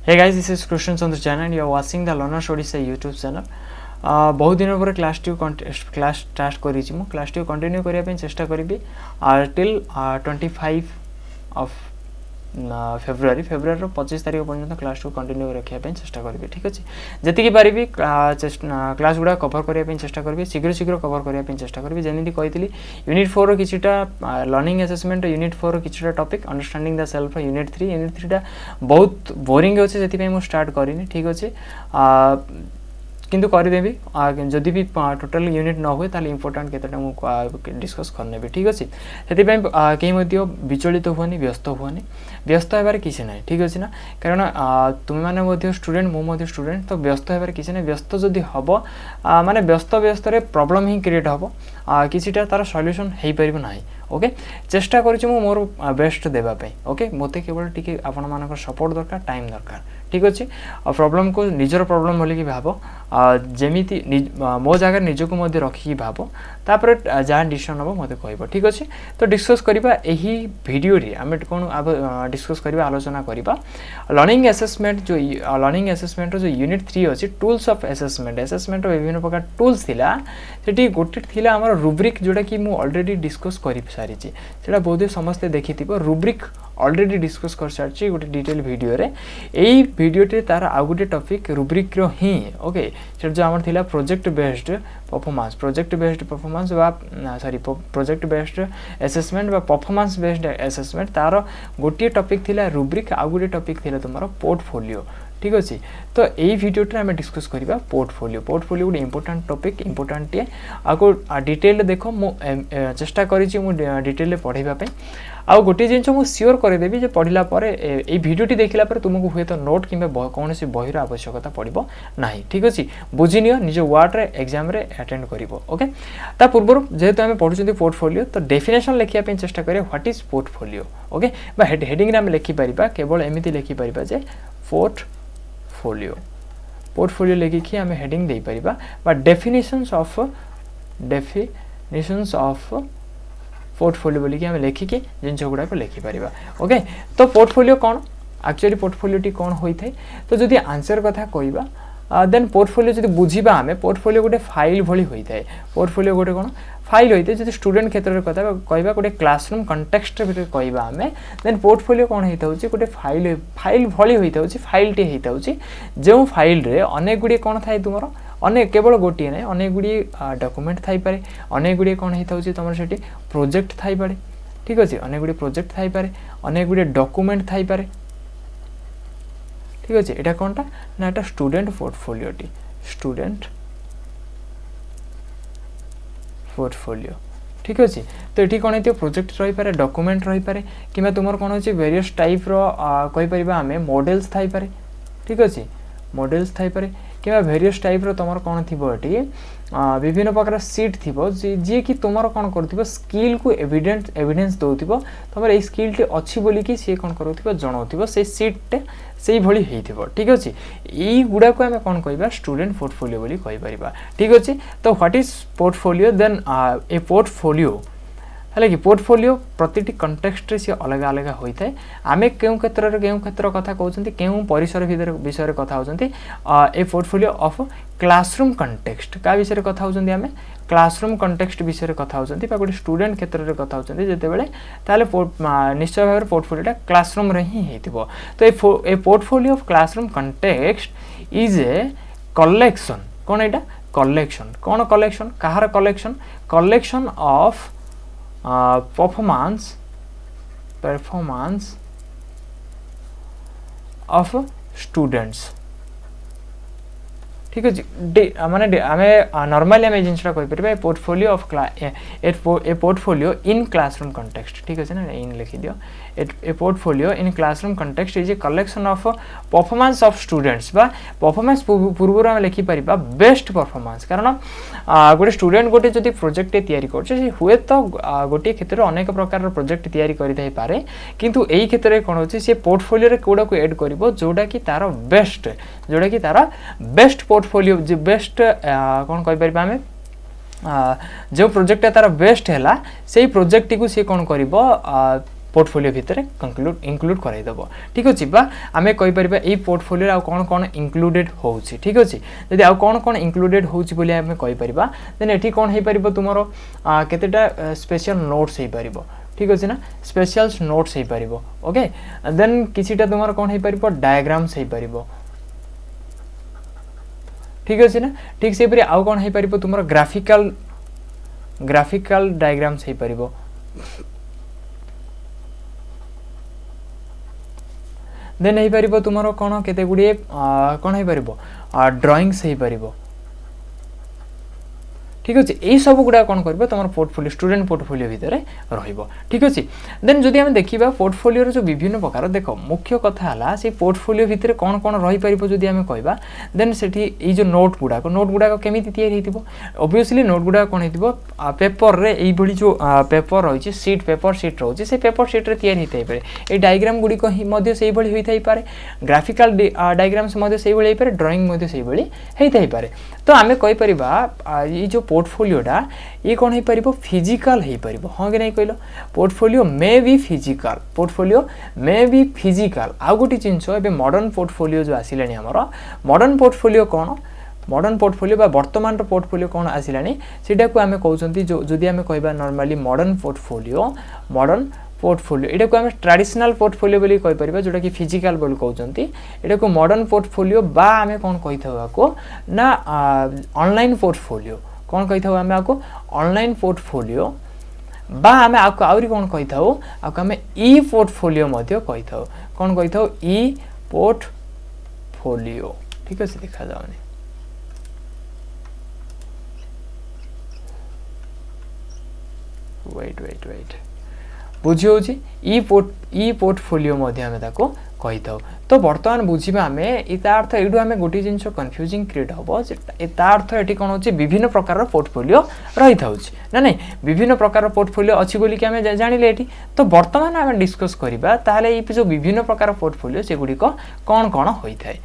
Hey guys, this is Krishnan Chandra Jain and you are watching the Learners Odisha YouTube channel. बहुत दिन पर class 2 class start करी class 2 continue करने चेष्टा करी टिल 25 ऑफ फेब्रुआरी 25 तारीख पर्यटन क्लास 2 कंटिन्यू रखापी चेष्टा करी। ठीक अच्छे जी पारि क्लास गुड़ा कवर करने चेष्टा करी शीघ्र शीघ्र कवर करने चेष्टा करी। जमी कही यूनिट 4 किछिटा लर्निंग असेसमेंट यूनिट 4 किछिटा topic understanding the self unit 3 टा बहुत बोरिंग अच्छे से मुझे स्टार्ट करनी। ठीक अच्छे किंतु करदेवी जदि भी टोटल यूनिट न हुए ताले इंपोर्टेंट केतटा मुझे डिस्कस करने भी। ठीक अच्छे से कहीं विचलित हुआ व्यस्त हुआ व्यस्त होबार किसी ना। ठीक अच्छे ना कारण तुम मैंने स्टूडेंट मु स्टूडेंट तो व्यस्त होबार किसी ना। व्यस्त जदि हम माने व्यस्त व्यस्त प्रॉब्लम ही क्रिएट हम किसीटा तार सॉल्यूशन हो पार ना। ओके चेष्टा करुँ मोर बेस्ट देवाई। ओके मत केवल टी आपण मान सपोर्ट दरकार टाइम दरकार। ठीक अच्छे प्रॉब्लम को निजर प्रॉब्लम बोलिकी भाव जमीती मो जगह निजक रखिकी भाव तापर जहाँ डिसीजन हम मत कह। ठीक अच्छे तो डिस्कस करवा यही वीडियो आम कौन डिस्कस करवा आलोचना करवा लर्निंग असेसमेंट जो लर्निंग असेसमेंट जो यूनिट 3 अच्छी टूल्स ऑफ असेसमेंट असेसमेंट विभिन्न प्रकार टूल्स थिला सेठी गोटे थिला हमर रुब्रिक जोटा कि मु ऑलरेडी डिस्कस कर सारी सेटा बहुत समस्ते देखि रुब्रिक ऑलरेडी डिस्कस कर सारी गोटे डिटेल वीडियो रे एई वीडियोटे तार आउ गोटे टॉपिक रुब्रिक रो ही। ओके से जो आम थिला project based performance sorry project based assessment बा परफॉर्मेंस बेस्ड असेसमेंट तार गोटे टॉपिक थिला रुब्रिक आउ गोटे टॉपिक थिला तुमरो पोर्टफोलियो। ठीक अच्छे तो यही वीडियोटे आम डिस्कस करवा पोर्टफोलियो गोटे इंपोर्टेंट टॉपिक इंपोर्टेंट टे आपको डिटेल देख मु चेष्टा करी डिटेल पढ़ाई आउ गोटे जिन मुझे सियोर करदेवी जो पढ़ला ये वीडियोटी देखला तुमको हुए तो नोट कि कौन सी बहिर आवश्यकता पड़ो ना। ठीक अच्छे बुझी नियो निज वार्ड रे एग्जाम रे अटेंड करिवो। ओके ता पूर्व जेहेतु आम पढ़ुं पोर्टफोलियो तो डेफिनेशन लिखापी चेष्टा करें what is portfolio. Okay heading रे आम लिखिपर केवल एमती लिखिपर जे पोर्टफोलियो लिखिकी आम हेडिंग दे पारिबा डेफिनेशंस ऑफ पोर्टफोलियो बोलिकी आम लिखिकी जिन गुड़ाक लिखिपर। ओके तो पोर्टफोलियो कौन एक्चुअली पोर्टफोलियोटी कौन होता है तो जदि आंसर कथा कहवा देन पोर्टफोलियो जदि बुझीबा आम पोर्टफोलियो गोटे फाइल भली होता है। पोर्टफोलियो गोटे कौन फाइल होता है जो स्टूडेंट क्षेत्र में कथा कहवा गोटे क्लासरूम कंटेक्स्ट कहवा आम देन पोर्टफोलियो कौन होता है गोटे फाइल भली होता है फाइल टे होता है जो फाइल रे अनेक गुड़िए कौन थाए तुम अनेक केवल गोटे ना अनेक गुड़िए डॉक्यूमेंट थाई पारे अनेक गुड़िए कौन होता है तुम से प्रोजेक्ट थाई पारे। ठीक अच्छे अनेक गुड़िए प्रोजेक्ट थाई पारे अनेक गुड़िए डॉक्यूमेंट थाई पारे। ठीक अच्छे यहाँ कौनटा ना यहाँ स्टूडेंट पोर्टफोलियोटी स्टूडेंट पोर्टफोलियो। ठीक अच्छे तो ये कौन है प्रोजेक्ट रही पारे डॉक्यूमेंट रही पारे कि तुम कौन अच्छे वेरियस टाइप रहीपर आम मॉडल्स थाई पारे। ठीक अच्छे मॉडल्स थाई पारे कि वेरियस टाइप तुम कौन थी विभिन्न प्रकार सीट थी जी कि तुम कौन कर स्किल को एविडेंस दौथ तुम ये स्किल टे अच्छी बोलिकी सी कौन कर जनाव से सीटे से भली होइथिबो। ठीक अच्छे यही गुड़ा को आम कौन कह स्टूडेंट पोर्टफोलियो बोली कहीपर। ठीक अच्छे तो what is portfolio then a portfolio है कि पोर्टफोलियो प्रति कंटेक्स्ट रे सी अलग अलग होता है। आम क्यों क्षेत्र कथा कहते क्यों परिसर विषय कथा होती ए पोर्टफोलियो ऑफ क्लासरूम कंटेक्स्ट क्या विषय कथा होती आम क्लासरूम कंटेक्स्ट विषय कथा होती गोटे स्टूडेंट क्षेत्र में कथा होती जितेबाला ताले निश्चय भाव में पोर्टफोलियोटा क्लासरूम रे ही होइतिबो। तो a portfolio of classroom context is a collection कौन एटा कलेक्शन कौन कलेक्शन कहार collection of performance of students। ठीक अच्छे माने आम नॉर्मली आम जिनसा कहीपर portfolio of a portfolio in classroom context. ठीक अच्छे ना इन लिखि दियो a portfolio in classroom context is a collection of performance of students बा परफॉर्मेंस पूर्व आम लिखिपर बेस्ट परफॉर्मेंस कारण गोटे स्टूडेंट गोटे जदि प्रोजेक्ट तैयारी कर हुए तो गोटे क्षेत्र में अनेक प्रकार प्रोजेक्ट तैयारी करें किंतु यही क्षेत्र में कौन होची पोर्टफोलियो रे कोड़ा को ऐड करिवो जोड़ा कि तार बेस्ट पोर्टफोलियो जो बेस्ट कौन कहीपर आम जो प्रोजेक्ट तार बेस्ट है से प्रोजेक्ट को सी कौन कर पोर्टफोलियो भितर इंक्लूड कराई दबो ठीक अछि बा आमे कहि परिबा ए पोर्टफोलियो आ कोन कोन इंक्लूडेड होउछि ठीक अछि जदि आ कोन कोन इंक्लूडेड होउछि बोली आमे कहि परिबा देन एठी कोन हे परिबो तुमरो केतेटा स्पेशल नोट्स हे परिबो ठीक अछि ना स्पेशल नोट्स हे परिबो ओके देन किछिटा तुमरो कोन हे परिबो डायग्राम्स हे परिबो ठीक अछि ना ठीक से परि आ कोन हे परिबो तुमरो ग्राफिकल डायग्राम्स हे परिबो देन हे परिबो तुमरो कोन केते गुडी कोन हे परिबो ड्राइंग्स हे परिबो ठीक अछि एई सब गुडा कोन करबो तमर पोर्टफोलियो स्टूडेंट पोर्टफोलियो भितर रहिबो ठीक अछि देन जदि हम देखिबा पोर्टफोलियो रो जो विभिन्न प्रकार देखो मुख्य कथा हला से पोर्टफोलियो भितर कोन कोन रहि परिबो जदि हम कहबा देन सेठी एई जो नोट गुडा केमिति तयार हेतिबो ऑब्वियसली नोट गुडा कोन हेतिबो पेपर रे एई भली जो पेपर रहिछि शीट रहिछि से पेपर शीट रे तयार हेतै पारे एई डायग्राम गुडी को मध्ये सेई भली होइथै पारे ग्राफिकल डायग्राम्स मध्ये सेई भली पारे ड्राइंग मध्ये सेई भली हेतै पारे तो आमे कहि परिबा ई जो पोर्टफोलियोटा ये कौन है परिबो फिजिकल है परिबो हां कि नहीं कहलो पोर्टफोलियो मे बी फिजिकल आ गोटी चिंचो एबे मॉडर्न पोर्टफोलियो जो आसिलानी हमरो मॉडर्न पोर्टफोलियो बा वर्तमान पोर्टफोलियो कौन आसिलानी सेटा को आमे कहउचंती जो जदी आमे कहबा नॉर्मली मॉडर्न पोर्टफोलियो एटा को आमे ट्रेडिशनल पोर्टफोलियो बोली कहि परिबा जोटा कि फिजिकल बोली कहउचंती एटा को मॉडर्न पोर्टफोलियो बा आमे कोन कहिथबा को ना ऑनलाइन पोर्टफोलियो कौन कहि थाउ आमे आको ऑनलाइन पोर्टफोलियो बा आमे आको आउरी कोन कहि थाउ आको आमे ई पोर्टफोलियो मध्ये कहि थाउ कोन कहि थाउ ई पोर्टफोलियो ठीक है से देखा जाउनी वेट बुझियो छी ई पोर्टफोलियो मध्ये आमे ताको कहि थाउ तो वर्तमान बुझिबा आमे इता अर्थ एडु आमे गोटी जिंसो कंफ्यूजिंग क्रिएट होबो इता अर्थ एठी कोन होची विभिन्न प्रकार रो पोर्टफोलियो रहि थाउची ना नहीं विभिन्न प्रकार रो पोर्टफोलियो अछि बोली कि आमे जानिले एठी तो वर्तमान आमे डिस्कस करिबा ताले ई जो विभिन्न प्रकार रो पोर्टफोलियो से गुडी को कोन कोन होई थाए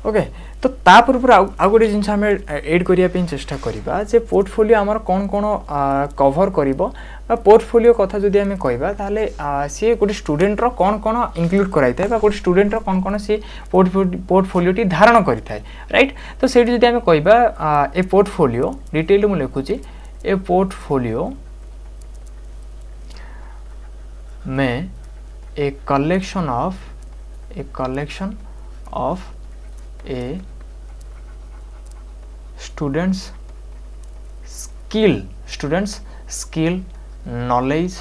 ओके तो ता पूर्व आ गोटे जिनस आम एड करने चेष्टा करवा जे पोर्टफोलियो आमर कौन कौन कवर करिबो पोर्टफोलियो कथा जदि आम कहबा ताले सी गोटे स्टूडेंट रो कौन कौन इंक्लूड कराई थाए गोटे स्टूडेंट रो कौन कौन सी पोर्टफोलियो टी धारण करि थाए राइट तो सेठी जदि आम कहबा ए पोर्टफोलियो डिटेल मु लिखुची ए पोर्टफोलियो में a collection of a students skill knowledge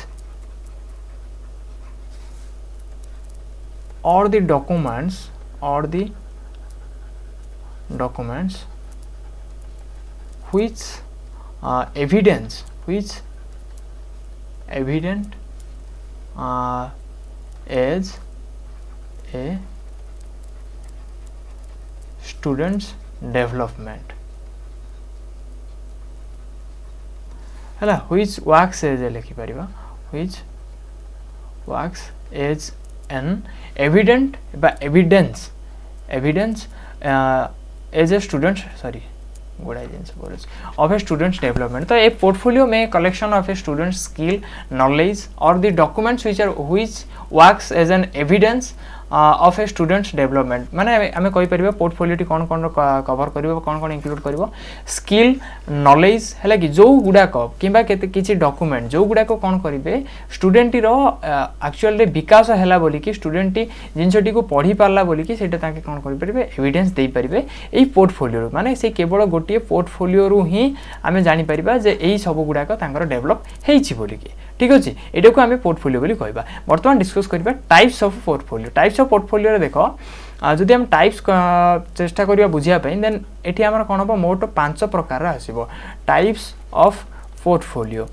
or the documents which evident as a students development हला which works as a लिखि परिबा which works as an evidence as a student of a student's development तो a portfolio में collection of a student's skill knowledge or the documents which works as an evidence of a student's development माने आमे कहि परिबा portfolio T कोन कोन cover करिवो कोन कोन include करिवो skill knowledge हला कि जो गुडा को किबा केते किछि डॉक्यूमेंट जो गुडा को कोन करिवे स्टूडेंट रो एक्चुअल रे विकास हला बोली कि स्टूडेंट टी जिंसटी को पढी पारला बोली कि सेटा ताके कोन करि परिबे एविडेंस देई परिबे एई पोर्टफोलियो माने से केवल गोटिए पोर्टफोलियो रु ही आमे जानि परिबा जे एई सब गुडा को तांकर डेवलप हेछि बोली कि ठीक अछि एटा को आमे पोर्टफोलियो बोली कहबा वर्तमान डिस्कस करबा टाइप्स ऑफ पोर्टफोलियो रे देखो जदि हम टाइप्स चेष्टा करिया बुझिया पई देन एठी हमर कोन हो मोट 5 प्रकार आसीबो टाइप्स ऑफ पोर्टफोलियो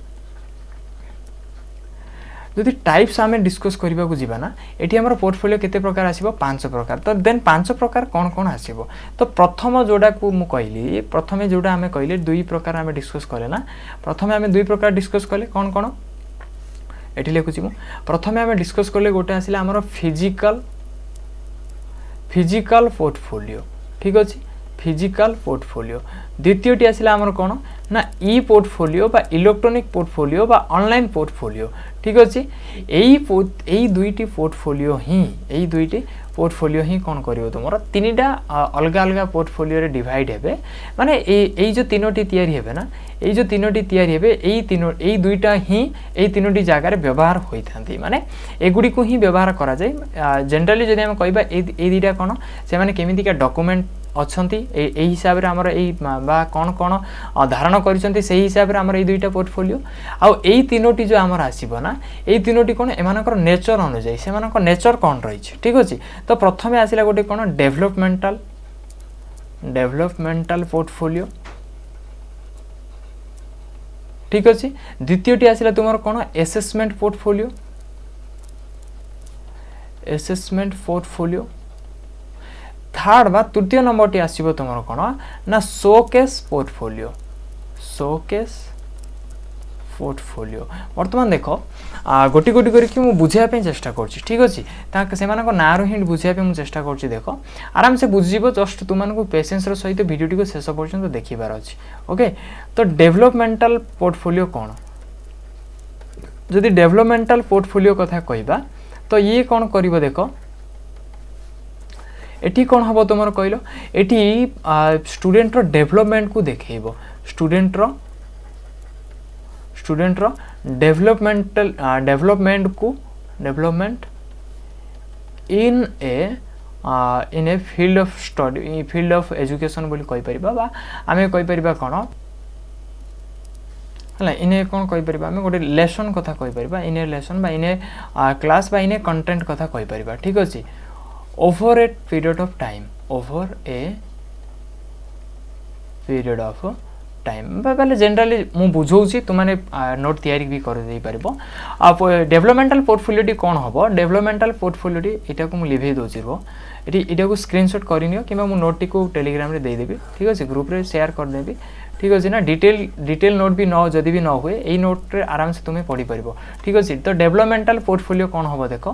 जदि टाइप्स आमे डिस्कस करिबा को जिबा ना एठी हमर पोर्टफोलियो केते प्रकार आसीबो 5 प्रकार तो देन 5 प्रकार कोन कोन आसीबो तो प्रथम जोडा को मु कहली प्रथमे जोडा आमे कहले 2 प्रकार आमे डिस्कस करले ना प्रथमे आमे 2 प्रकार डिस्कस करले कोन कोन एठी लेखुची मु प्रथमे आमे डिस्कस करले गोटे आसिला हमर फिजिकल पोर्टफोलियो ठीक अछि फिजिकल पोर्टफोलियो। द्वितीयटी आसिला आमर कौन ना ई पोर्टफोलियो बा इलेक्ट्रॉनिक पोर्टफोलियो बा ऑनलाइन पोर्टफोलियो। ठीक अच्छे यही दुईटी पोर्टफोलियो ही कौन करियो तुमर तीनटा अलग अलग पोर्टफोलियो रे डिवाइड हेबे माने एई जो तीनोटी तयारी हेबे ना एई जो तीनोटी तयारी हेबे एई दुईटा ही एई तीनोटी जगह रे व्यवहार होई थांती माने एगुडी को ही व्यवहार करा जाय। जनरली जदि हम कहबा एई दुईटा कोन से माने केमिति का डॉक्यूमेंट अच्छी यही हिसाब से आमर बा कौन कौन धारण कर हिसाब से आमर दुईटा पोर्टफोलियो आउ यही तीनोटी जो आमर आसो ना यही तीनोटी कौन एम नेचर अनुजाई से नेचर कौन रही। ठीक अच्छे तो प्रथम आसला गोटे कौन डेभलपमेंटाल पोर्टफोलियो। ठीक अच्छे द्वितीयटी आसला तुम कौन एसेसमेंट पोर्टफोलियो। थर्ड बा तृतीय नंबर टी आसीबो तुमर कोन ना शोकेस पोर्टफोलियो। वर्तमान देखो गोटी गोटी करके मु बुझिया पे चेष्टा करछि। ठीक अछि ता से मानको नारो हिंट बुझिया पे मु चेष्टा करछि। देखो आराम से बुझिबो जस्ट तुमनको पेशेंस रो सहित वीडियो को शेष पर्यंत देखिबार अछि। ओके तो डेवलपमेंटल पोर्टफोलियो कोन जदि डेवलपमेंटल पोर्टफोलियो कथा कहबा तो ये कौन करिवो देखो एटी कौन हम तुम कहल एटी स्टूडेंट रो डेवलपमेंट को देखो student row development in a field of study field of education बोली कहि परिबा बा आमे कहि परिबा कोन हला इने कौन कहि परिबा आमे गोटे लेसन कथा कहि परिबा इने लेसन बा इने क्लास बा इने कंटेंट कथा कहि परिबा। ठीक अछि over a period of time पहले जनरली मु बुझौछि तुमने नोट तैयारी भी कर दे परबो। आप डेवलपमेंटल पोर्टफोलियो कौन हम डेवलपमेंटल पोर्टफोलियो एटा को मु लिभे दोछि रो एटा को स्क्रीनशॉट करिनियो किबा मु नोट टी को टेलीग्राम रे दे देबी। ठीक अछि ग्रुप रे शेयर कर देबी। ठीक अच्छे ना डिटेल नोट भी न जदि भी न हुए यही नोट रे आराम से तुम्हें पढ़ी पार। ठीक अच्छे तो डेवलपमेंटल पोर्टफोलियो कौन हम देख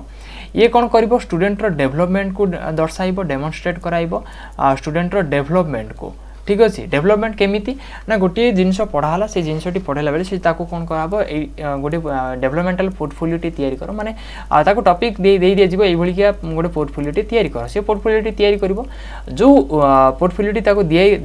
ये कौन कर स्टूडेंट रो डेवलपमेंट को दर्शाइब डेमोन्स्ट्रेट कराइब स्टूडेंट रो डेवलपमेंट को। ठीक अच्छे डेवलपमेंट केमिति ना गोटे जिनस पढ़ाला से जिनसटी पढ़ाला बेले से ताको कौन कराबो गोटे डेवलपमेंटल पोर्टफोलियो टी तयारी कर माने ताको टॉपिक दे दिया जिवो एई भली के गोटे पोर्टफोलियो टी तयारी कर से पोर्टफोलियो टी तयारी करबो जो पोर्टफोलियो टी ताको दिए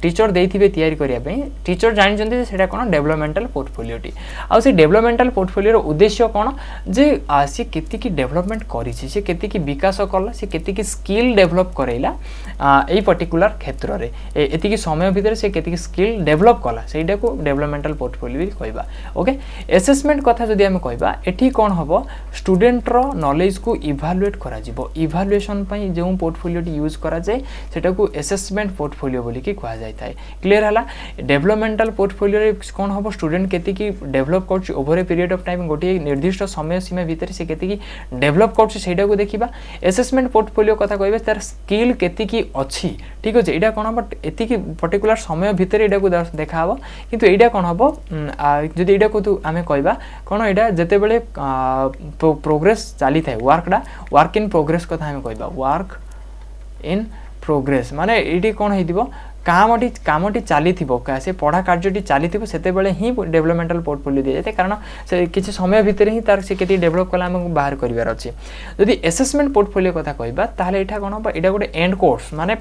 टीचर देथिबे तयारी करिया पे टीचर जानि जंती सेटा कोन डेवलपमेंटल पोर्टफोलियो टी आ से डेवलपमेंटल पोर्टफोलियो रो उद्देश्य कोन जे से केति की डेवलपमेंट करी छी से केति की विकास करला से केति की स्किल डेवलप करैला एई पर्टिकुलर क्षेत्र रे एति समय भितर से केति स्किल डेवलप कला सेटा को डेवलपमेंटल पोर्टफोलियो कहबा। ओके असेसमेंट कथा जदि हम कहबा एठी कोन हबो स्टूडेंट रो नॉलेज को इवैल्यूएट करा जिवो इवैल्यूएशन पई जो पोर्टफोलियो टी यूज करा जाय सेटा को असेसमेंट पोर्टफोलियो बोली कि कहा जाय थाए। क्लियर हला डेवलपमेंटल पोर्टफोलियो रे कोन हबो स्टूडेंट केति की डेवलप करछि over a period of time गोटे निर्दिष्ट समय सीमा भितर से केति की डेवलप करछि सेटा को देखिबा। असेसमेंट पोर्टफोलियो कथा कहबे तार स्किल केति की अछि। ठीक अछि एटा कोन बट एति की पर्टिकुलर समय भितर एटा को देखा हबो किंतु एटा कोन हबो जदि एटा को तू आमे कहबा कोन एटा जते बेले प्रोग्रेस चली थाए वर्क इन प्रोग्रेस कथा आमे कहबा वर्क इन प्रोग्रेस माने एटी कोन हेदिबो कामटी चली से पढ़ा कार्यटी चली सेते बेले ही डेवलपमेंटल पोर्टफोलियो दिया जाए कारण से किसी समय भितर ही तार से केती डेवलप कला हमको बाहर करिवार अछि। जदि असेसमेंट पोर्टफोलियो कथा कहबा ताहले एठा कोन हबो एटा गोटे एंड कोर्स माने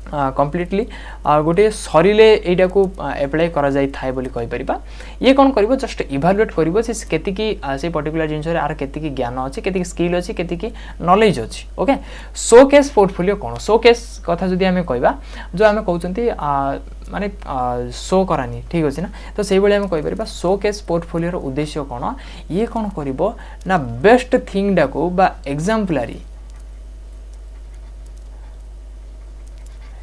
कम्प्लीटली गोटे सरिले एटा को अप्लाई करा जाय थाए बोली कहि परिबा। ये कोन करिवो जस्ट इवैल्यूएट करिवो से केतिकी से पर्टिकुलर जिंस रे आर केतिकी ज्ञान अछि केतिकी स्किल अछि केतिकी नॉलेज अछि। ओके शोकेस पोर्टफोलियो कोन शोकेस कथा जदि हमें कहबा जो हमें कहउचंती माने शो करानी। ठीक अछि ना तो सेहि बेले हम कहि परिबा शोकेस पोर्टफोलियो रो उद्देश्य कोन ये कोन करिवो ना बेस्ट थिंग डाको बा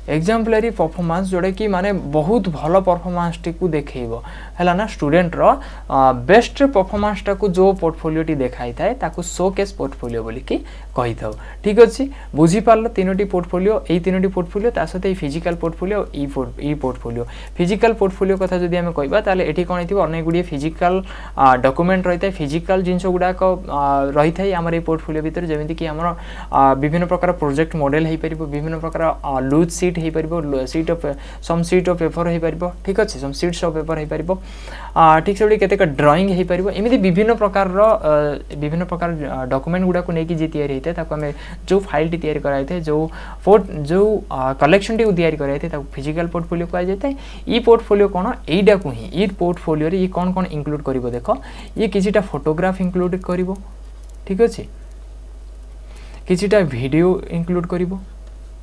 एग्जाम्पलरी परफॉर्मेंस जोड़े कि माने बहुत भल परफॉर्मेंस टी को देखैबो हैला ना स्टूडेंट रो बेस्ट परफॉर्मेंस टा को जो पोर्टफोलियो टी देखाई थाए ताको शोकेस पोर्टफोलियो बोली कि कहि थाउ। ठीक अछि बुझी पारलो तीनोटी पोर्टफोलियो एई तीनोटी पोर्टफोलियो ता सते फिजिकल पोर्टफोलियो ई पोर्टफोलियो फिजिकल पोर्टफोलियो कथा जदि हम कहबा ताले एठी कोन हिथिबो अनेक गुडी फिजिकल डॉक्यूमेंट रहिता फिजिकल जिंस गुडा को रहिथाय हमर ए पोर्टफोलियो भीतर जेमिति कि हमर विभिन्न प्रकार प्रोजेक्ट मॉडल हे परिबो विभिन्न प्रकार लूज सीट हो पारिबो sheet of some sheet of paper हो पारिबो ठीक अछि सम शीट्स ऑफ पेपर हो पारिबो ठीक से केतेक ड्राइंग हो पारिबो एमिति विभिन्न प्रकार डॉक्यूमेंट गुडा को नेकी जे तयारी हेते ताको हमें जो फाइल टी तयारी कराई थे जो कलेक्शन टी तयारी कराई थे ताको फिजिकल पोर्टफोलियो कहा जाता है ई पोर्टफोलियो कोन एइडा को ही ई पोर्टफोलियो रे ई कोन इंक्लूड करिवो देखो ये किछिटा फोटोग्राफ इंक्लूड करिवो ठीक अछि किछिटा वीडियो इंक्लूड करिवो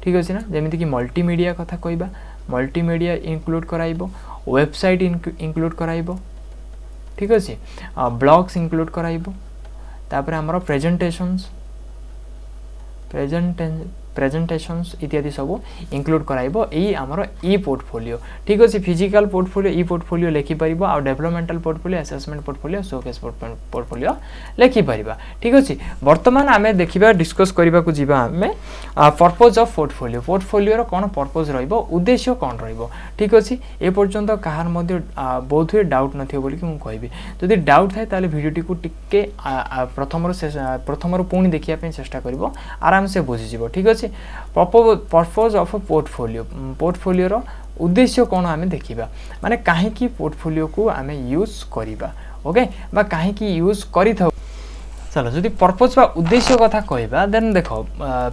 ठीक अछि ना जेमिति कि मल्टीमीडिया कथा कहबा मल्टीमीडिया इंक्लूड कराइबो वेबसाइट इंक्लूड कराइबो ठीक अछि ब्लॉग्स इंक्लूड कराइबो तापर हमर प्रेजेंटेशंस इत्यादि सब इंक्लूड कराइबो एई हमर ई पोर्टफोलियो ठीक अछि फिजिकल पोर्टफोलियो ई पोर्टफोलियो लेखि परिबो आ developmental portfolio assessment portfolio showcase portfolio लेखि परिबा ठीक अछि वर्तमान आमे देखिबा डिस्कस करिबा को जिबा आमे पर्पस ऑफ पोर्टफोलियो पोर्टफोलियो रो कोन पर्पस रहइबो उद्देश्य कोन रहइबो ठीक अछि ए पर्यंत काहार मध्ये बहुत ही डाउट नथियो बोली कि मु कहबी जदि डाउट थाए ताले वीडियो को टिके प्रथमरो पुणी देखिया पे चेष्टा करिवो आराम से बुझि जिवो ठीक अछि पर्पस ऑफ पोर्टफोलियो रो उद्देश्य कोन आमे देखिबा माने काहे की पोर्टफोलियो को आमे यूज करिबा ओके बा काहे की यूज करिथौ चलो जदि पर्पस बा उद्देश्य कथा कहबा देन देखो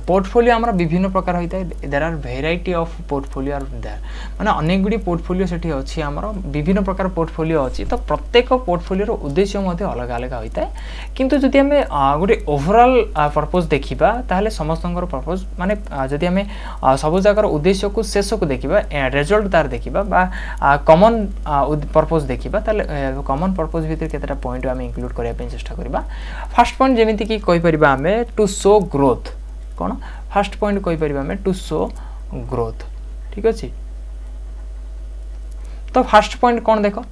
पोर्टफोलियो हमरा विभिन्न प्रकार होइता there are variety of portfolio are there माने अनेक गुडी पोर्टफोलियो सेठी अछि हमरा विभिन्न प्रकार पोर्टफोलियो अछि तो प्रत्येक पोर्टफोलियो रो उद्देश्य मध्ये अलग अलग होइता किंतु जदि हमें गुडी ओवरऑल पर्पस देखिबा ताहले समस्तंकर पर्पस माने जदि हमें सब जगर उद्देश्य को शेष को देखिबा रिजल्ट तार देखिबा बा कॉमन पर्पस देखिबा ताहले कॉमन पर्पस भीतर केतरा पॉइंट हमें इंक्लूड करिया पे चेष्टा करिबा फर्स्ट पॉइंट जेमिति कि कहि परिबा हमें टू शो ग्रोथ कोन फर्स्ट पॉइंट कहि परिबा हमें टू शो ग्रोथ ठीक अछि तो फर्स्ट पॉइंट कोन देखो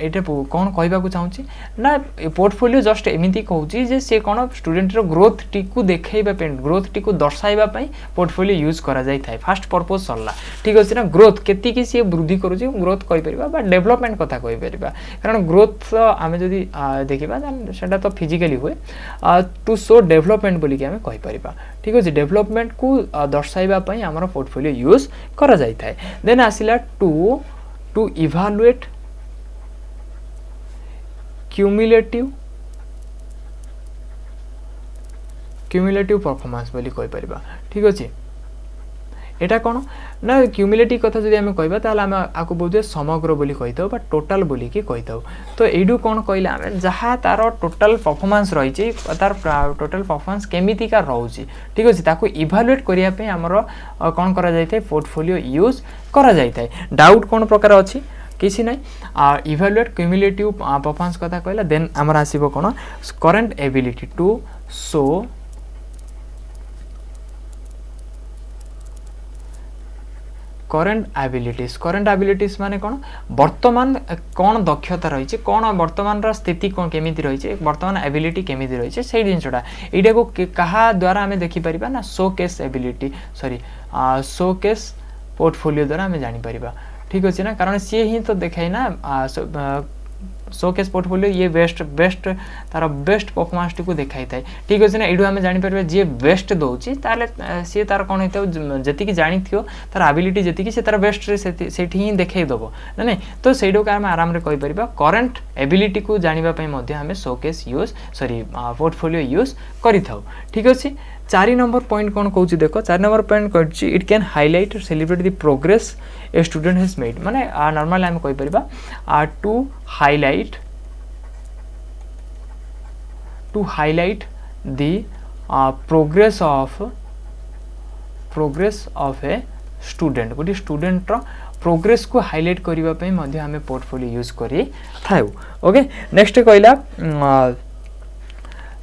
एटे कोन कहबा को चाहूची ना पोर्टफोलियो जस्ट एमिति कहूची जे से कोन स्टूडेंट रो ग्रोथ टी को देखाइबा पे ग्रोथ टी को दर्शाइबा पई पोर्टफोलियो यूज करा जाय थाए फर्स्ट पर्पस सरला ठीक अछि ना ग्रोथ केति कि से वृद्धि करूची ग्रोथ कहि परिबा बा डेवलपमेंट कथा कहि परिबा कारण ग्रोथ आमे जदी देखिबा सेटा तो फिजिकली होय टू शो डेवलपमेंट बोली कि आमे कहि परिबा ठीक अछि डेवलपमेंट को दर्शाइबा पई हमर पोर्टफोलियो यूज करा जाय थाए देन आसिला to evaluate cumulative परफॉर्मेंस बोली कहि परिबा ठीक अछि एटा कोन ना क्यूमुलेटिव कथा जदि हमें कहबा ताले हम आको बोझे समग्र बोली कहितो बा टोटल बोली कि कहितो तो एडू कोन कहला हमें जहा तार टोटल परफॉर्मेंस रही छि तार टोटल परफॉर्मेंस केमिति का रहउछि ठीक अछि ताको इवैल्यूएट करिया पे हमरो कोन करा जायते पोर्टफोलियो यूज करा जायते डाउट कोन प्रकार अछि किसी नै इवैल्यूएट क्यूमुलेटिव परफॉर्मेंस कथा कहला देन हमर आसीबो कोन current ability to show current abilities माने कोन वर्तमान कोन दक्षता रही छे कोन वर्तमान रा स्थिति कोन केमिति रही छे वर्तमान एबिलिटी केमिति रही छे सेही दिनसडा एडा को कहा द्वारा हमें देखि परिबा ना showcase ability sorry showcase portfolio द्वारा हमें जानि परिबा ठीक अछि ना कारण से ही तो देखाई ना शोकेस पोर्टफोलियो ये बेस्ट तार बेस्ट परफॉर्मेंस को देखाई थाए ठीक अछि ना एडू हमें जानि परबे जे बेस्ट दोछि ताले से तार कोन हेतौ जति कि जानि थियो तार एबिलिटी जति कि से तार बेस्ट रे सेठी ही देखाई दबो नै तो सेडो का हम आराम रे कहि परिबा करंट एबिलिटी को जानिबा पई मध्ये हमें showcase use sorry portfolio use करि थाउ ठीक अछि 4 नंबर पॉइंट कोन कहूची देखो 4 नंबर पॉइंट कहूची it can highlight or celebrate the progress a student has made माने नॉर्मल हम कहि परिबा to highlight the progress of a student गोटे स्टूडेंट रो प्रोग्रेस को हाइलाइट करिबा पई मध्ये हमें पोर्टफोलियो यूज करि थाउ ओके नेक्स्ट कहला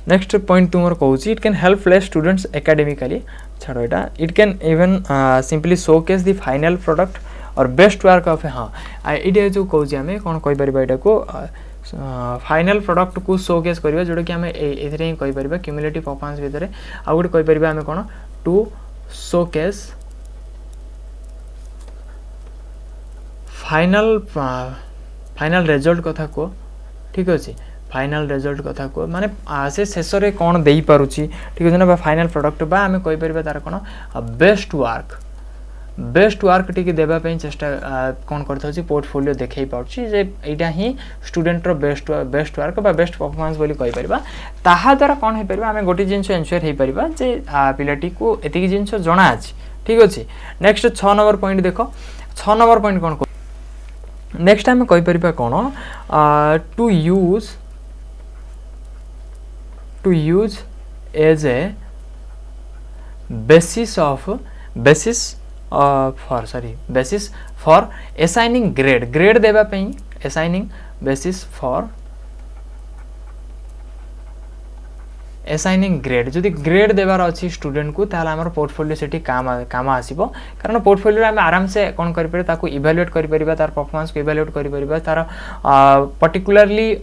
नेक्स्ट पॉइंट तुमर कहूची it can help place students academically छाड़ो एटा it can even simply showcase the final product or best work of हाँ ये जो कहूची हमें कौन कहि परिबा एटा को फाइनल प्रोडक्ट को शोकेस करबा जोडा कि हमें एथरे ही कहि परिबा क्यूमुलेटिव परफॉर्मेंस भितरे आ गुड कहि परिबा हमें कोन टू शोकेस फाइनल रिजल्ट कथा को ठीक अछि फाइनल रिजल्ट कथा को माने से शेष रे कोन देई पारुची ठीक अछि ना फाइनल प्रोडक्ट बा हमें कहि परिबा तार कोन बेस्ट बेस्ट वर्क टी देवा चेष्टा कौन कर पोर्टफोलियो देखई पार्टी जे यहाँ ही स्टूडेंट बेस्ट वर्क बा बेस्ट परफॉर्मेंस बोली कहि परिबा ताहा द्वारा कौन हो पारिबा आमे गोटे जिंस एन्श्योर हो पारिबा जे पिलाटी को एतिकी जिंस जणा अछि ठीक अछि। नेक्स्ट 6 नंबर पॉइंट देखो 6 नंबर पॉइंट कौन नेक्स्ट आमे कहि परिबा कौन to use as a basis for assigning grade देबा पई assigning basis for assigning grade जदि ग्रेड देबार अछि स्टूडेंट को ताला हमर पोर्टफोलियो सेठी काम आसीबो कारण पोर्टफोलियो रे हम आराम से कोन करि परबा ताको इवैल्यूएट करि परबा तार परफॉर्मेंस को इवैल्यूएट करि परबा तार पर्टिकुलरली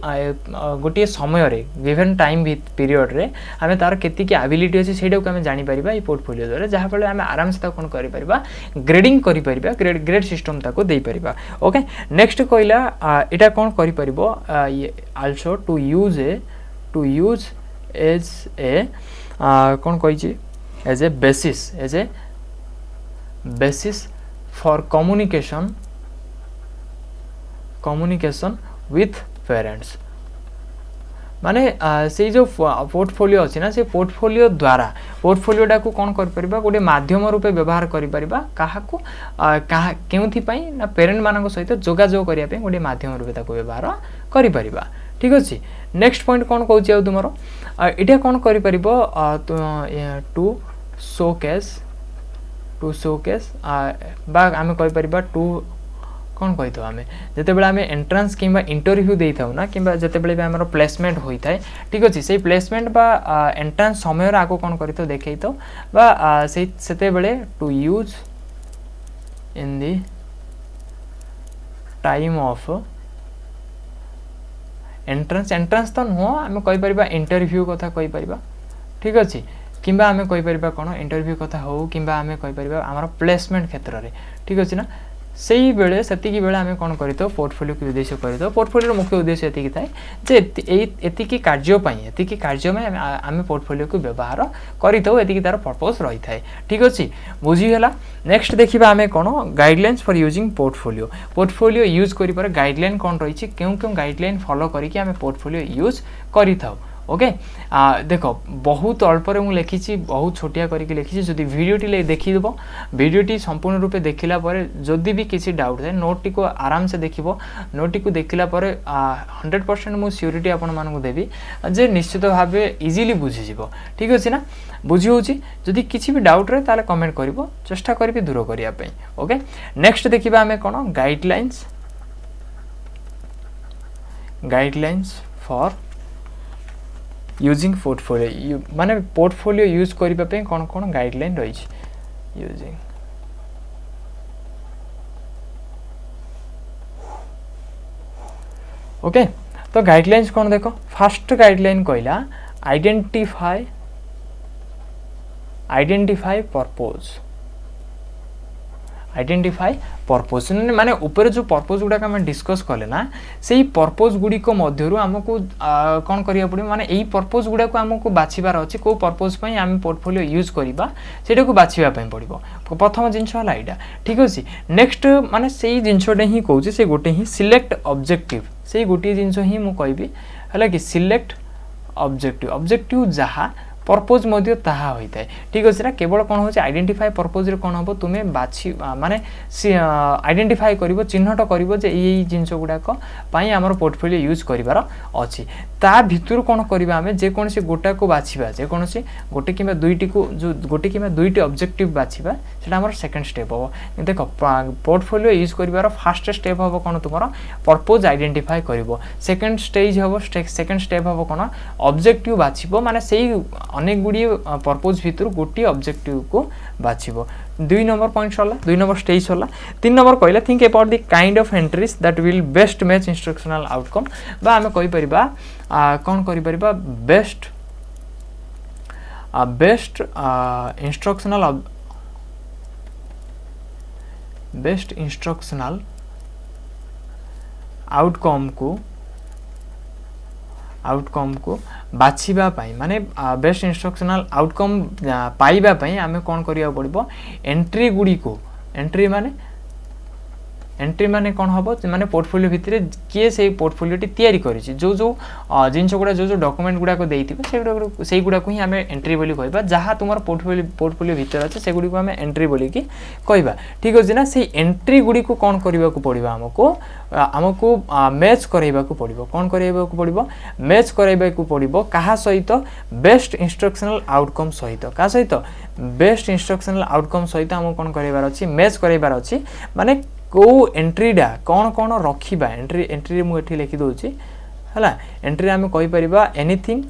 गोटे समय रे गिवन टाइम पीरियड रे हमें तार केति की एबिलिटी अछि सेडा को हम जानि परबा ई पोर्टफोलियो द्वारा जहा फले हम आराम से ताको कोन करि परबा ग्रेडिंग करि परबा ग्रेड सिस्टम ताको देई परबा। ओके नेक्स्ट कहिला एटा कोन करि परबो also to use as a कौन कही as a basis for communication with parents माने से जो पोर्टफोलियो अछि ना से पोर्टफोलियो द्वारा पोर्टफोलियोटा को कौन कर परिबा गोटे माध्यम रूपे व्यवहार करि परिबा काहा को केउथि पई ना पेरेंट मानक सहित जोगाजोग करिया पे गोटे माध्यम रूपे ताको व्यवहार करि परिबा ठीक अछि। नेक्स्ट पॉइंट कौन कहूँ आ तुम इटा कौन कर टू शोकेस बा आम कहीपर टू कौन कही आम जिते बड़े आम एंट्रांस किंबा इंटरव्यू दे था ना कि जिते बड़े आम प्लेसमेंट होता है ठीक अच्छे से प्लेसमेंट बा एंट्रांस समय आगे कौन कर देखे तो से बड़े to use in the time of entrance तो नुह आम कहीपर इंटरव्यू कथा कहीपर ठीक अच्छे किंबा आम कहीपर कौन इंटरव्यू कथा हो कि आम कहीपर आम प्लेसमेंट क्षेत्र में ठीक अच्छे ना से बेले से बेले आम कौन कर पोर्टफोलियो को उद्देश्य कर पोर्टफोलियो मुख्य उद्देश्य ये थाए जे एतिकी कार्य में आम पोर्टफोलियो को व्यवहार कर तार पर्पस रही थाए ठीक अच्छे बुझीगला। नेक्स्ट देखा आम कौन guidelines for using portfolio use कर गाइडलाइन कौन रही क्यों गाइडलाइन फॉलो करके आम पोर्टफोलियो यूज कर ओके देख बहुत अल्प मुझे लिखी बहुत छोटिया करके लिखी जदि वीडियोटी देखीदेव वीडियोटी संपूर्ण रूपे देखला जदि भी किसी डाउट है नोट टी को आराम से देख नोट टी को देखला 100% मुझे सियोरिटी आपण मानक देवी जे निश्चित भाव इजिली बुझीज ठीक अच्छे ना बुझी होची जदि किसी भी डाउट रहे ताले कमेंट करिवो चेष्टा करी दूर करने ओके। नेक्स्ट देखिबा आमे कोन गाइडलाइंस फॉर यूजिंग पोर्टफोलियो माने पोर्टफोलियो यूज करिबा पे कोन कोन गाइडलाइन रही यूजिंग ओके। तो गाइडलाइंस कौन देखो फर्स्ट गाइडलाइन कहला आइडेंटिफाई पर्पस माने ऊपर जो पर्पस गुडा हम डिस्कस कले ना से पर्पस गुड़िक मध्य आमको कौन करिया पड़े माने यही पर्पस गुडा को आमको बाछिबार अच्छे कौ पर्पस पई आम पोर्टफोलियो यूज करबा सेटा को बाछिबा पई पड़िबो प्रथम जिनस हला एटा ठीक अछि। नेक्स्ट माने सेही जिनसटे ही कहूँ से गोटे ही सिलेक्ट ऑब्जेक्टिव से गोटे जिनस ही मु कहबी हला कि सिलेक्ट ऑब्जेक्टिव जहाँ पर्पज मध्य ताहा होता है ठीक अच्छे ना केवल कौन हो आइडेंटिफाई पर्पज रे कौन हम तुम्हें बाछि माने आइडेंटिफाई करिवो चिन्हट करिवो जे यही जिनस गुडाक पई हमर पोर्टफोलियो यूज करिवार अछि ता भितर कौन करबा हमें जे कोनसी गोटा को बाछिबा जे कोनसी गोटे किबा दुईटी को जो गोटे किबा दुईटी ऑब्जेक्टिव बाछिबा सेटा हमर सेकंड स्टेप हो देखो पोर्टफोलियो यूज करिवार फर्स्ट स्टेप हो कौन तुमरो पर्पज आइडेंटिफाई करिवो सेकंड स्टेज हो सेकंड स्टेप हो कौन ऑब्जेक्टिव बाछिबो माने सेही अनेक गुड़ी पर्पज भितर गोटे ऑब्जेक्टिव को बाछिबो 2 नंबर पॉइंट सरला 2 नंबर स्टेज सरला 3 नंबर कहला think about the kind of entries that will best match instructional outcome बा हमें कहि परिबा कोन करि परिबा बेस्ट इंस्ट्रक्शनल आउटकम को बाछिबा पाई माने बेस्ट इंस्ट्रक्शनल आउटकम पाइबा पाई आमे कोन करिया पड़िबो एंट्री गुडी को एंट्री माने कौन हम माने पोर्टफोलियो भितर किए से पोर्टफोलियोटी तैयारी करिछि जो जो जिनस गुडा जो जो डॉक्यूमेंट गुडा को देइथिबे से गुडा को ही हमें एंट्री बोली कहबा जहाँ तुम पोर्टफोलियो भितर अच्छे से गुडी को हमें एंट्री बोली कि कहबा ठीक अछि ना। से एंट्री गुडी को कौन करबा को पड़िबा हमको मैच करैबा को पड़िबो कौन करैबा को पड़िबो मैच करैबा को पड़िबो कहा सहित बेस्ट इंस्ट्रक्शनल आउटकम सहित का सहित बेस्ट इंस्ट्रक्शनल आउटकम सहित हम कौन करैबार अछि मैच करैबार अछि माने को एंट्रीडा कौन कौन रखिबा एंट्री मु एठी लिखि दोछि हला एंट्री आमे कहि परिबा एनीथिंग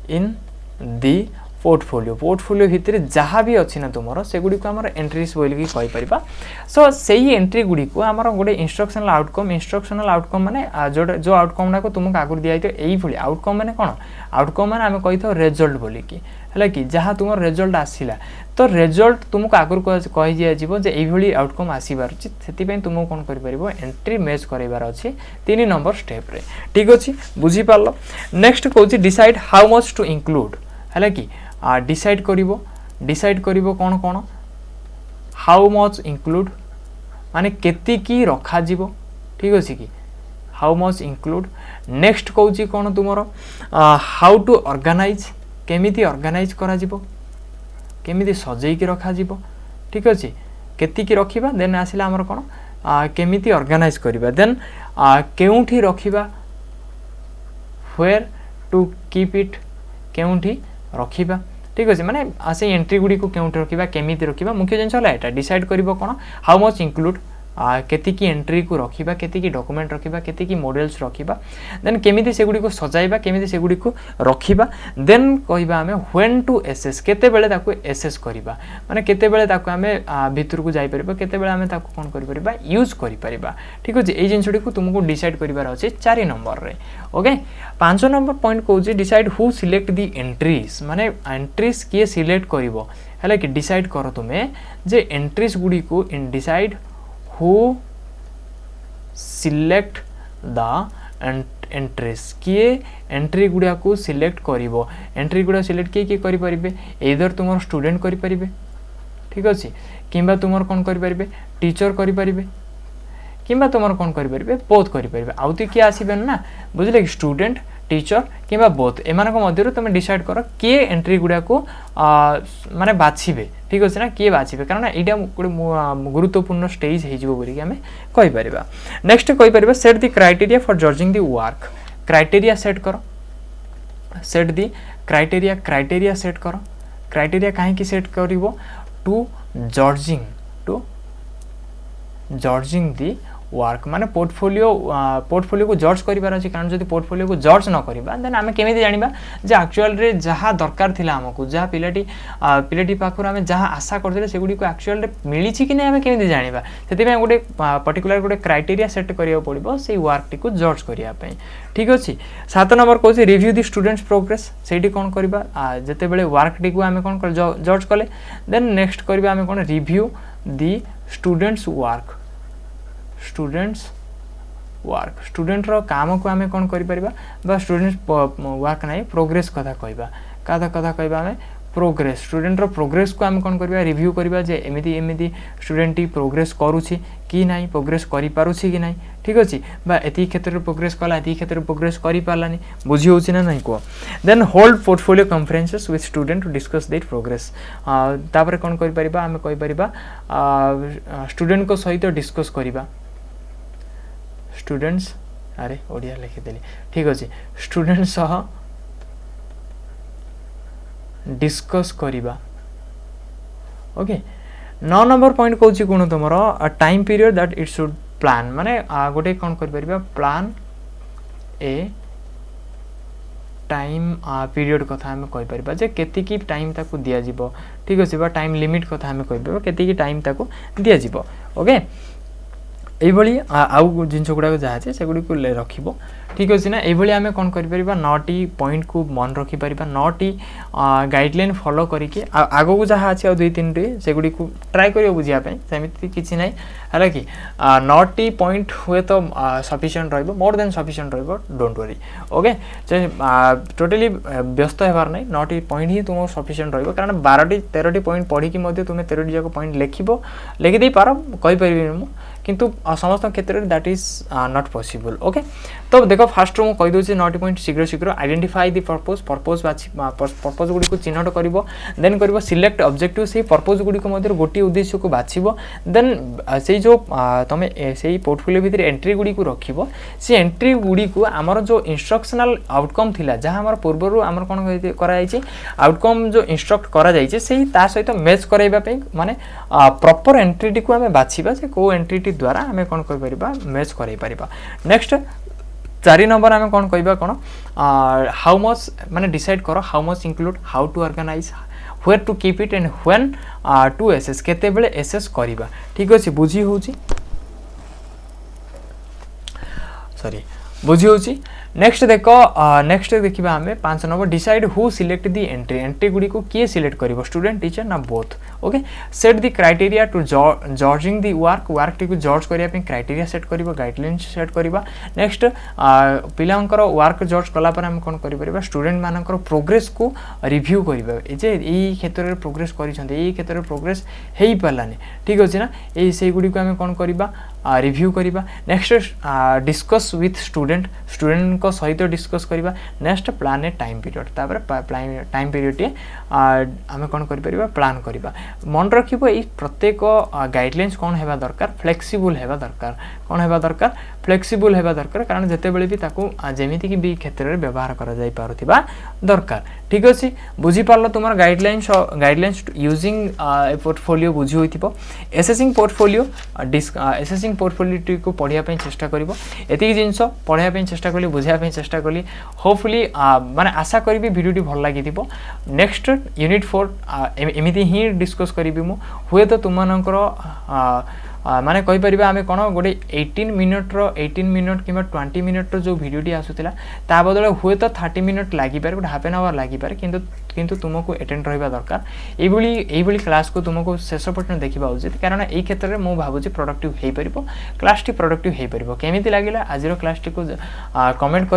इन दी पोर्टफोलियो भितर जहाँ भी अच्छी ना तुम से गुडी को आमर एंट्रीज बोल कि कहि परिबा। सो सेही एंट्री गुडी को आमर गोटे इंस्ट्रक्शनल आउटकम माने जो आउटकम ना को तुमको आगुर दिया तो एई भली आउटकम माने कोन आउटकम माने आमे कहि थो रिजल्ट बोली कि हला कि जहाँ तुम रिजल्ट आसिला तो रिजल्ट तुमको आगुर कहि दिया जिवो जे एई भली आउटकम आसीबार अछि सेति पय तुमको कोन करि परिबो एंट्री मैच करैबार अछि 3 नंबर स्टेप रे ठीक अछि बुझी पारलो। नेक्स्ट कहूची decide how much to include हला कि डिसाइड करिवो कौन कौन हाउ मच इंक्लूड माने केती की रखा जीवो ठीक अछि कि हाउ मच इंक्लूड। नेक्स्ट कहूची कौन तुमरो हाउ टू ऑर्गेनाइज केमिति ऑर्गेनाइज करा जीवो केमिति सजै की रखा जीवो ठीक अछि केती की रखिबा देन आसिला हमर कोन केमिति ऑर्गेनाइज करिबा देन केउठी रखिबा वेयर टू कीप इट केउठी रखिबा ठीक अछि माने से एंट्री गुडी को केउठी रखिबा केमिति रखिबा मुख्य जिंस होला एटा डिसाइड करिवो कोन हाउ मच इंक्लूड केती की एंट्री को रखिबा केती की डॉक्यूमेंट रखिबा केती की मॉडल्स रखिबा देन केमिति से गुडी को सजाइबा केमिति से गुडी को रखिबा देन कहिबा हमें व्हेन टू एसेस केते बेले ताको एसेस करिबा माने केते बेले ताको हमें भितर को जाई परिबा केते बेले हमें ताको कोन करि परिबा यूज करि परिबा ठीक अछि एई जिंसडी को तुमको डिसाइड करिबार अछि 4 नंबर रे ओके। 5 नंबर पॉइंट कहूची decide who select the entries माने एंट्रीज किए सिलेक्ट करिवो हला कि डिसाइड करो तुमे जे एंट्रीज गुडी को इन decide who select the entries किए एंट्री गुड़ा को सिलेक्ट करिवो एंट्री गुड़ा सिलेक्ट किए करि परिबे एदर तुमर स्टूडेंट करि परिबे ठीक अछि किंबा तुमर कोन करि परिबे टीचर करि परिबे किंबा तुमर कोन करि परिबे बोथ करि परिबे आउती के आसीबेन ना बुझले स्टूडेंट टीचर किंबा बोथ एमानक मध्यरु तुम डिसाइड करो किए एंट्री गुड़ा को माने बाछिबे ठीक अछि ना किए बाछिबे कारण एटा गोटे गुरुत्वपूर्ण स्टेज हे जिवो बोली हमें कहि परिबा। नेक्स्ट कहि परिबा set the criteria for judging the work criteria set करो सेट द क्राइटेरिया सेट करो क्राइटेरिया काहे की सेट करिवो टू जजिंग द वर्क माने पोर्टफोलियो को जज करिबार अछि कारण जदि पोर्टफोलियो को जज न करिबा देन हमें केमिति जानिबा जे एक्चुअल रे जहा दरकार थिला हमकु जहा पिलाटी पाखुर हमें जहा आशा करथिले सेगुडी को एक्चुअल रे मिली छि कि नै हमें केमिति जानिबा सेति में गोटे पर्टिकुलर गोटे क्राइटेरिया सेट करिया पड़िबो सेही वर्क टी को जज करिया पई ठीक अछि। 7 नंबर कहछि रिव्यू द स्टूडेंट्स प्रोग्रेस सेठी कोन करिबा जते बेले वर्क टी को हमें कोन जज कले देन नेक्स्ट करिबा हमें कोन रिव्यू द स्टूडेंट्स स्टूडेंट रो काम को हमें कोन करि परिबा बा स्टूडेंट्स वर्क नै प्रोग्रेस कथा कहबा हमें प्रोग्रेस स्टूडेंट रो प्रोग्रेस को हमें कोन करबा रिव्यू करबा जे एमिति स्टूडेंट टी प्रोग्रेस करूछि कि नाही प्रोग्रेस करि पारुछि कि नाही ठीक अछि बा एति क्षेत्र प्रोग्रेस कला एति क्षेत्र प्रोग्रेस करि पालानी बुझी होछि ना नाही को then hold portfolio conferences with student to discuss that progress तापर कोन करि परिबा हमें कहि परिबा स्टूडेंट को सहित डिस्कस करिबा स्टूडेंट्स अरे ओडिया लिखि देली ठीक अछि स्टूडेंट सह डिस्कस करिबा ओके। 9 नंबर पॉइंट कहूची कोन तमरो time period that it should plan माने गोटे कोन कर परिबा प्लान ए टाइम पीरियड कथा हम कहि परिबा जे केति की टाइम ताको दिया जिवो ठीक अछि बा टाइम लिमिट कथा हम कहि परिबा केति की टाइम ताको दिया जिवो ओके। এইভাবে आउ जिनस गुड़ाक जहाँ अच्छे से गुड़ी रखिब ठीक अच्छे ना ये आम कौन कर 9टी पॉइंट को मन रखिपर 9टी गाइडलाइन फॉलो करके आग को जहाँ अच्छे आ 2-3 टी से गुड़ी को ट्राई कर बुझापी सेमती किसी ना है कि 9टी पॉइंट हुए तो सफिशिएंट रहिबो मोर देन सफिशिएंट रहिबो डोंट वरी ओके टोटली व्यस्त होबार नहीं 9टी पॉइंट ही तुम सफिशिएंट रहिबो कारण 12टी 13टी पॉइंट पढ़ी कि मध्य तुम 13टी जाक पॉइंट लिखिबो लिखि दे पारो कहि परिबिनी मु किंतु समस्त क्षेत्र में that is not possible okay तो देखो फास्ट रो कहि दोछि 9टी पॉइंट शीघ्र शीघ्र आइडेंटिफाई द पर्पस पर्पस गुडी को चिन्हट करिवो देन करिवो सिलेक्ट ऑब्जेक्टिव से पर्पस गुडी को मध्य गोटी उद्देश्य को बाछिबो देन से जो तमे से पोर्टफोलियो भीतर एंट्री गुडी को रखिबो से एंट्री गुडी को हमर जो इंस्ट्रक्शनल आउटकम थिला जहां हमर पूर्वरु हमर कोन करा जायछि आउटकम जो इंस्ट्रक्ट करा जायछि सेही ता सहित मैच कराइबा पे माने प्रॉपर एंट्री को हमें बाछिबा से को एंट्री द्वारा आम कौन कर मैच कर नेक्स्ट 4 नंबर आम कौन कहवा कौन हाउ मच माने डिसाइड कर how much include how to organize where to keep it and when to assess केते बेले एसेस करबा ठीक अछि बुझी होउची सॉरी बुझी होउची नेक्स्ट देखो नेक्स्ट देखिबा हमें 5 number decide who select the entry गुडी को किए सिलेक्ट करिवो स्टूडेंट टीचर ना both okay set the criteria to judging the work टी को जज करिया पे क्राइटेरिया सेट करिवो गाइडलाइन सेट करिवो नेक्स्ट पिलांकर वर्क जज कला पर हम कोन करि परिबा स्टूडेंट मानकर प्रोग्रेस को रिव्यू करिवो ए जे एई क्षेत्र रे प्रोग्रेस करिसंते एई क्षेत्र रे प्रोग्रेस हेई पालानी ठीक अछि ना एई सेई गुडी को हम कोन करिबा रिव्यू करिबा नेक्स्ट डिस्कस विथ स्टूडेंट को सहित डिस्कस करिबा next plan a time period तापर टाइम पीरियड आमे कोन करि परिबा प्लान करिबा मन रखिबो ए प्रत्येक गाइडलाइंस कोन हेबा दरकार फ्लेक्सिबल हेबा दरकार कोन हेबा दरकार फ्लेक्सिबल हेबा दरकार कारण जते बेले भी ताकू जेमिति कि भी क्षेत्र रे व्यवहार करा जाय पारुथिबा दरकार ठीक अछि बुझी पारलो तुमर गाइडलाइंस यूजिंग ए पोर्टफोलियो बुझी होइथिबो एसेसिंग पोर्टफोलियो एसेसिंग पोर्टफोलियो को पढ़िया पे चेष्टा करिवो एति जिंस पढ़िया पे चेष्टा कली बुझिया पे चेष्टा कली होपफुली माने आशा करिवि वीडियो टी भल लागिथिबो नेक्स्ट यूनिट 4 एमिति ही डिस्कस करिवि मु हुए तो तुमनकर माने कहि परिबा आमे कोन गोटे 18 मिनिट किबा 20 मिनिट जो वीडियो टी आसुतिला ता बदले हुए तो 30 मिनिट लागि पारे गोटे हाफ एन आवर लागि पारे किंतु तुमको अटेंड रहबा दरकार एइबोली क्लास को तुमको शेष पर्यंत देखिबा उचित कारण एई क्षेत्र रे मो भाबुची प्रोडक्टिव हेई परिबो क्लास टी प्रोडक्टिव हेई परिबो केमिति लागिला आजिरो क्लास टी को कमेंट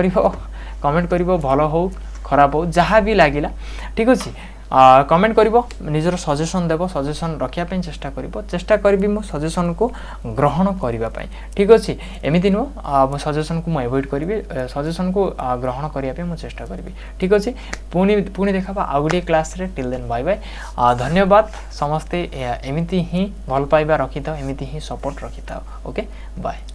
करिवो भलो हो खराब हो जहाँ भी लागिला ठीक अछि कमेंट करिवो निजर सजेशन देबो सजेशन रखिया पे चेष्टा करबी मो सजेशन को ग्रहण करिबा पई ठीक अछि एमिति नो सजेशन को म अवॉइड करबी सजेशन को ग्रहण करिया पे मो चेष्टा करबी ठीक अछि पुनी देखाबा आ गुडी क्लास रे टिल देन बाय बाय धन्यवाद समस्ते एमिति ही भल पाइबा रखिता एमिति ही सपोर्ट रखिता ओके बाय।